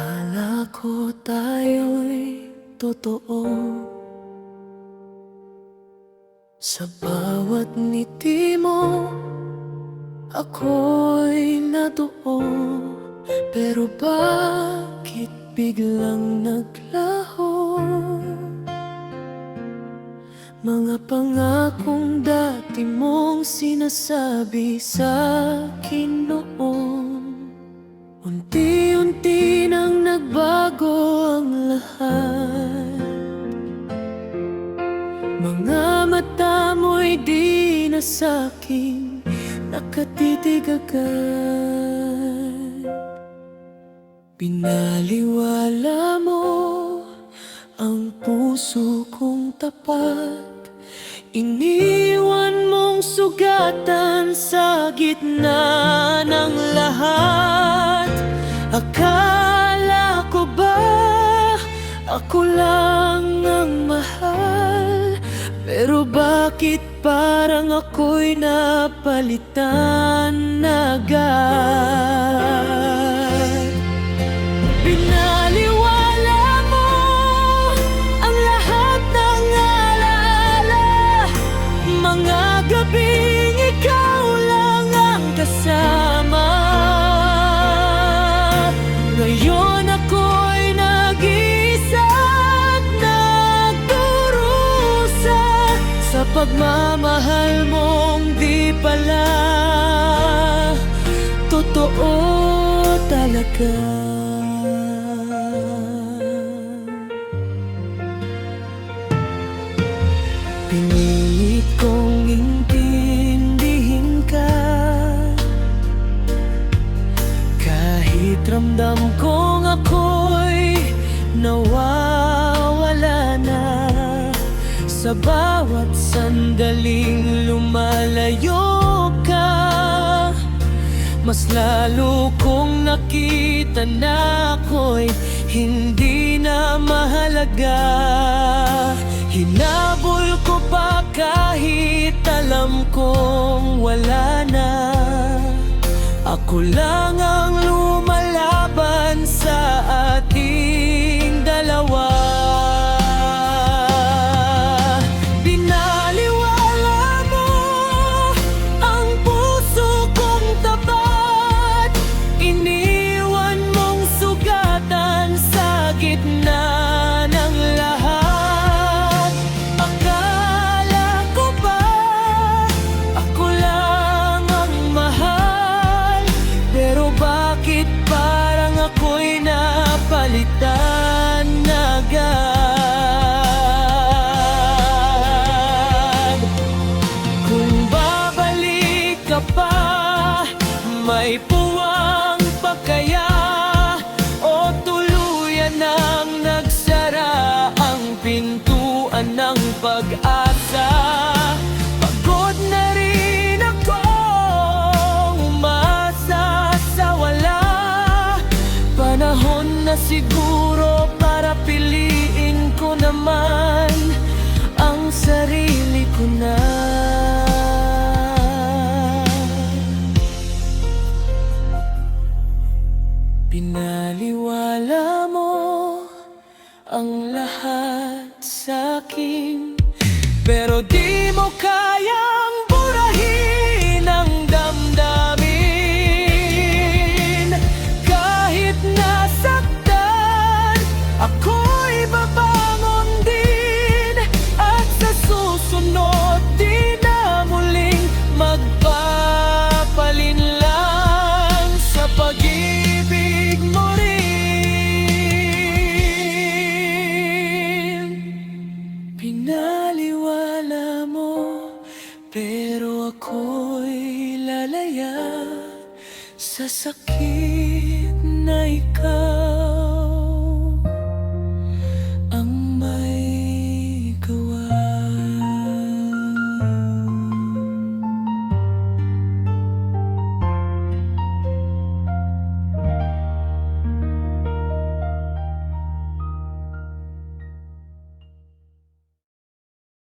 Akala ko tayo'y totoo. Sa bawat ngiti mo, ako'y natuo. Pero bakit biglang naglaho? Mga pangakong dati mong sinasabi sa'kin noon, unti-unti nang nagbago ang lahat. Mga mata mo'y di na sa'kin nakatitig agad. Pinaliwala mo ang puso kong tapat. Iniwan mong sugatan sa gitna ng lahat. Akala ko ba ako lang ang mahal? Pero bakit parang ako'y napalitan na agad? Pinaliwala mo ang lahat ng alaala, mga gabing ikaw lang ang kasama. Ngayon ako'y nag-iisa at nagdurusa sa pagmamahal mong di pala totoo talaga. Pinilit kong intindihin ka, kahit ramdam kong ako'y nawawala na. Sa bawat sandaling lumalayo ka, mas lalo kong nakita na ako'y hindi na mahalaga. Hinabol ko pa kahit alam kong wala na. Ako lang ang lumalaban sa ating dalawa. Binaliwala mo ang puso kong tapat. Iniwan mong sugatan sa gitna ng lahat. Akala ko ba ako lang ang mahal? Pero bakit parang ako'y napalitan na agad? Kung babalik ka pa, may puwang pa kaya? O tuluyan nang nagsara ang pintuan ng pag-asa? Pagod na rin akong umasa sa wala. Panahon na siguro para piliin ko naman ang sarili ko na. Pinaliwala mo ang lahat sa'kin, pero di mo kayang burahin ang damdamin. Kahit nasaktan, ako'y babangon din. At sa susunod, di na muling magpapalinlang sa pag-ibig mo rin. Pinaliwala mo, pero ako'y lalaya sa sakit na ikaw.